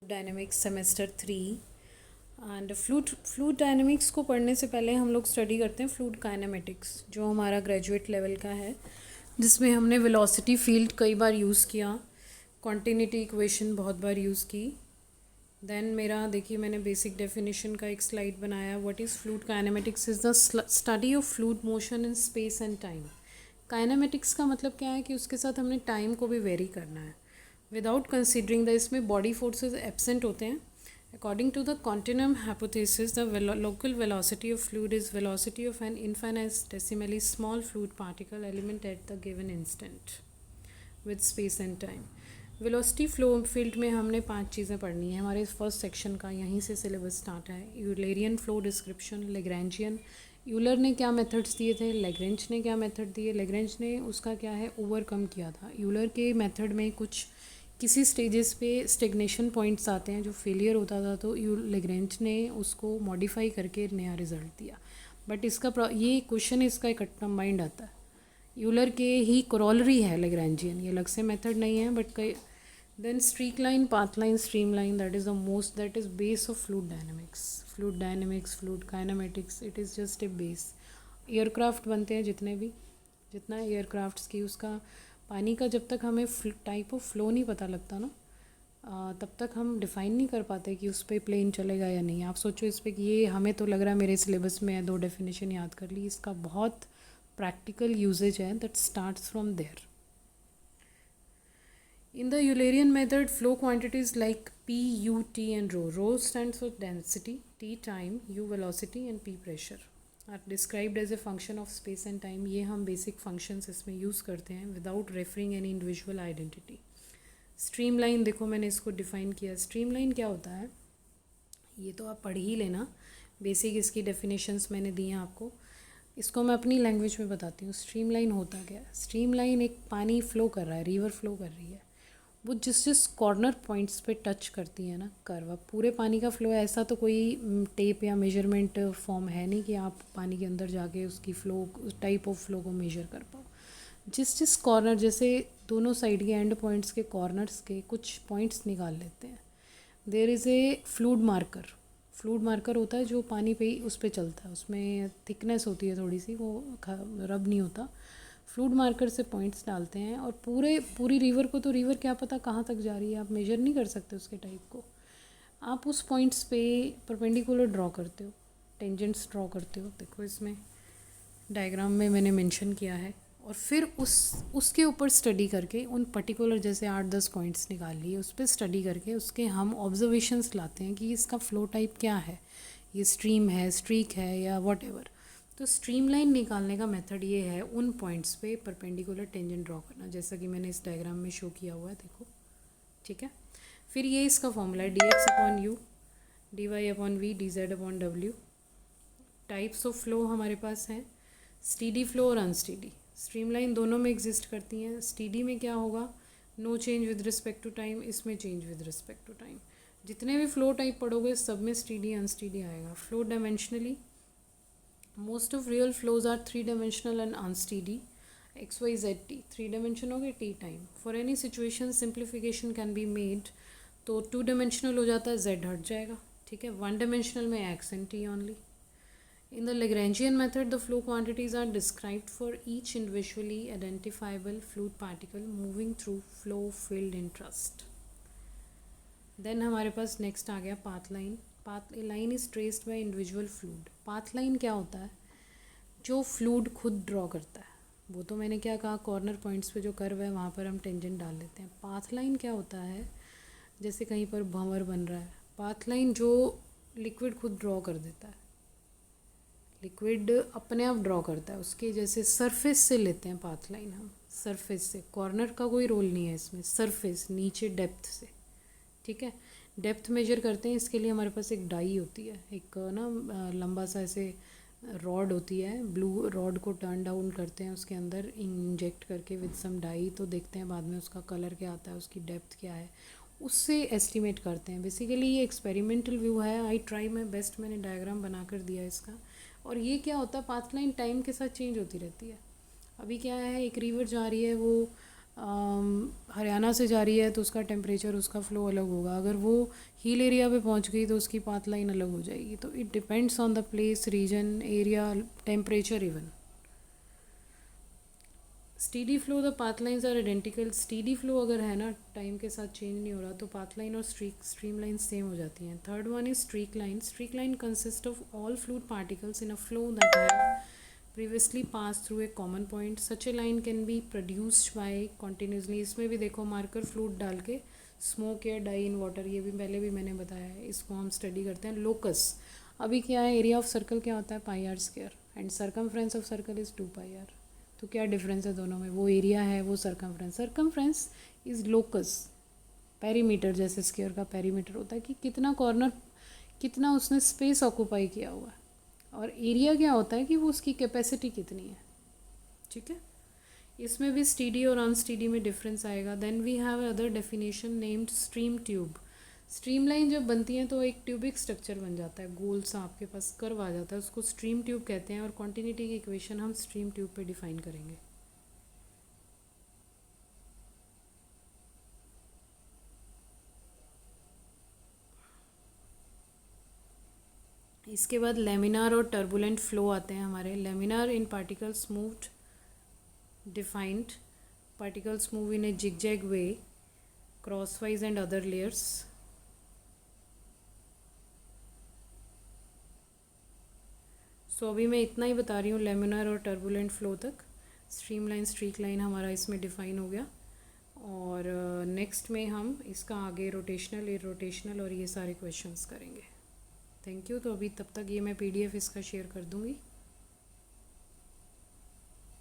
Dynamics semester 3 and fluid dynamics को पढ़ने से पहले हम लोग स्टडी करते हैं फ्लूइड काइनेमेटिक्स, जो हमारा ग्रेजुएट लेवल का है, जिसमें हमने वेलोसिटी फील्ड कई बार यूज़ किया, कॉन्टिन्यूटी इक्वेशन बहुत बार यूज़ की। देन मेरा देखिए, मैंने बेसिक डेफिनेशन का एक स्लाइड बनाया। What is fluid kinematics? Is the study of fluid motion in space and time. Kinematics का मतलब क्या है कि उसके साथ हमने टाइम को भी वेरी करना है विदाउट कंसिडरिंग द, इसमें बॉडी फोर्सेस एब्सेंट होते हैं। According to the continuum hypothesis, the local velocity of fluid is velocity of an infinitesimally small fluid particle element at the given instant with space and time. Velocity flow field में हमने 5 चीज़ें पढ़नी है। हमारे first section का यहीं से syllabus start है। यूलरियन फ्लो डिस्क्रिप्शन, लेग्रैंजियन, यूलर ने क्या मेथड्स दिए थे, लेग्रेंज ने क्या मेथड दिए, लेग्रेंज ने उसका क्या है ओवरकम किया था। यूलर के मेथड में कुछ किसी स्टेजेस पे स्टेग्नेशन पॉइंट्स आते हैं जो फेलियर होता था, तो लेग्रेंज ने उसको मॉडिफाई करके नया रिजल्ट दिया। बट इसका ये क्वेश्चन इसका एक कंबाइंड आता है, यूलर के ही कोरोलरी है लेग्रेंजियन, ये अलग से मेथड नहीं है। बट कई then streak line, path line, stream line, that is the most, that is base of fluid dynamics, fluid kinematics, it is just a base. Aircraft बनते हैं जितना एयरक्राफ्ट्स की, उसका पानी का जब तक हमें टाइप ऑफ फ्लो नहीं पता लगता ना, तब तक हम डिफ़ाइन नहीं कर पाते कि उस पर प्लेन चलेगा या नहीं। आप सोचो इस पर कि ये हमें तो लग रहा है मेरे सिलेबस में है, 2 डेफिनेशन याद कर ली, इसका बहुत practical usage है that starts from there. In the Eulerian method, flow quantities like P, U, T and rho. Rho stands for density, T time, U velocity and P pressure are described as a function of space and time. ये हम basic functions इसमें use करते हैं without referring any individual identity. Streamline देखो मैंने इसको define किया। Streamline क्या होता है ये तो आप पढ़ ही लेना, basic इसकी definitions मैंने दी हैं आपको। इसको मैं अपनी लैंग्वेज में बताती हूँ। स्ट्रीमलाइन होता क्या है? स्ट्रीमलाइन एक पानी फ्लो कर रहा है, रिवर फ्लो कर रही है, वो जिस कॉर्नर पॉइंट्स पे टच करती है ना कर्व। अब पूरे पानी का फ्लो है, ऐसा तो कोई टेप या मेजरमेंट फॉर्म है नहीं कि आप पानी के अंदर जाके उसकी फ्लो, टाइप ऑफ फ्लो को मेजर कर पाओ। जिस कॉर्नर, जैसे दोनों साइड के एंड पॉइंट्स के कॉर्नर्स के कुछ पॉइंट्स निकाल लेते हैं। There is a fluid marker होता है जो पानी पे ही उस पर चलता है, उसमें थिकनेस होती है थोड़ी सी, वो रब नहीं होता। फ्लूइड मार्कर से पॉइंट्स डालते हैं और पूरी रिवर को, तो रिवर क्या पता कहाँ तक जा रही है, आप मेजर नहीं कर सकते उसके टाइप को। आप उस पॉइंट्स पे परपेंडिकुलर ड्रॉ करते हो, टेंजेंट्स ड्रॉ करते हो। देखो इसमें डायग्राम में मैंने मेंशन किया है। और फिर उसके ऊपर स्टडी करके उन पर्टिकुलर, जैसे 8-10 पॉइंट्स निकाल लिए, उस पर स्टडी करके उसके हम ऑब्जर्वेशंस लाते हैं कि इसका फ़्लो टाइप क्या है, ये स्ट्रीम है, स्ट्रीक है या वॉट एवर। तो स्ट्रीम लाइन निकालने का मेथड ये है, उन पॉइंट्स पे परपेंडिकुलर टेंजेंट ड्रॉ करना, जैसा कि मैंने इस डायग्राम में शो किया हुआ है, देखो ठीक है। फिर ये इसका फॉर्मूला है dx/u, dy/v, dz/w। Types of flow हमारे पास हैं, स्टीडी फ्लो और अनस्टीडी। स्ट्रीमलाइन दोनों में एग्जिस्ट करती हैं। स्टीडी में क्या होगा, no change with respect to time, इसमें change with respect to time. जितने भी फ्लो टाइप पढ़ोगे सब में स्टीडी अनस्टीडी आएगा। Flow dimensionally, most of real flows are 3 dimensional and unsteady. X y z t 3 dimension हो गए, t time. For any situation simplification can be made, तो 2 dimensional हो जाता है, जेड हट जाएगा, ठीक है। 1 डायमेंशनल में x and T only. In the Lagrangian method, the flow quantities are described for each individually identifiable fluid particle moving through flow field interest. Then हमारे पास next आ गया path line. Path line is traced by individual fluid. Path line क्या होता है? जो fluid खुद draw करता है। वो तो मैंने क्या कहा, कॉर्नर पॉइंट्स पे जो कर्व है वहाँ पर हम टेंजेंट डाल लेते हैं। पाथ लाइन क्या होता है, जैसे कहीं पर भंवर बन रहा है, पाथ लाइन जो लिक्विड खुद ड्रॉ कर देता है, लिक्विड अपने आप ड्रॉ करता है, उसके जैसे सरफेस से लेते हैं पाथ लाइन हम, सरफेस से। कॉर्नर का कोई रोल नहीं है इसमें, सरफेस नीचे डेप्थ से, ठीक है। डेप्थ मेजर करते हैं, इसके लिए हमारे पास एक डाई होती है, एक ना लंबा सा ऐसे रॉड होती है, ब्लू रॉड को टर्न डाउन करते हैं, उसके अंदर इंजेक्ट करके विद सम डाई, तो देखते हैं बाद में उसका कलर क्या आता है, उसकी डेप्थ क्या है, उससे एस्टिमेट करते हैं। बेसिकली ये एक्सपेरिमेंटल व्यू है, आई ट्राई माई बेस्ट, मैंने डायग्राम बना कर दिया इसका। और ये क्या होता है, पाथ लाइन टाइम के साथ चेंज होती रहती है। अभी क्या है, एक रिवर जा रही है, वो हरियाणा से जा रही है तो उसका टेम्परेचर, उसका फ़्लो अलग होगा। अगर वो हिल एरिया पे पहुंच गई तो उसकी पाथ लाइन अलग हो जाएगी। तो it depends on the place, region, area, temperature even. Steady flow, the path lines are identical. Steady flow अगर है ना, टाइम के साथ चेंज नहीं हो रहा, तो पाथ लाइन और स्ट्रीम लाइन सेम हो जाती हैं। Third one is streak line. Streak line consist of all fluid particles in a flow that have previously passed through a common point. Such a line can be produced by continuously। इसमें भी देखो marker fluid डाल के smoke या die in water, ये भी पहले भी मैंने बताया है, इसको हम स्टडी करते हैं। लोकस, अभी क्या है, एरिया ऑफ सर्कल क्या होता है, pi r square, and circumference of circle is 2 pi r. तो क्या डिफरेंस है दोनों में, वो एरिया है, वो circumference. Circumference is locus, perimeter, जैसे स्क्वायर का पेरीमीटर होता है कि कितना कॉर्नर, कितना उसने स्पेस ऑक्यूपाई किया हुआ है। और एरिया क्या होता है कि वो उसकी कैपेसिटी कितनी है। ठीक है, इसमें भी स्टीडी और अनस्टीडी में डिफरेंस आएगा। Then we have other definition named stream tube. Stream line जब बनती है तो एक ट्यूबिक स्ट्रक्चर बन जाता है, गोल सा आपके पास कर्व आ जाता है, उसको स्ट्रीम ट्यूब कहते हैं। और कॉन्टिन्यूटी की इक्वेशन हम स्ट्रीम ट्यूब पे डिफाइन करेंगे। इसके बाद लेमिनार और टर्बुलेंट फ्लो आते हैं हमारे। Laminar in particles moved defined, particles move in a zigzag way crosswise and other layers। सो अभी मैं इतना ही बता रही हूँ लेमिनार और टर्बुलेंट फ्लो तक। स्ट्रीम लाइन, स्ट्रीक लाइन हमारा इसमें डिफाइन हो गया। और नेक्स्ट में हम इसका आगे रोटेशनल, इरोटेशनल और ये सारे क्वेश्चंस करेंगे। Thank you. तो अभी तब तक ये मैं पीडीएफ इसका शेयर कर दूँगी।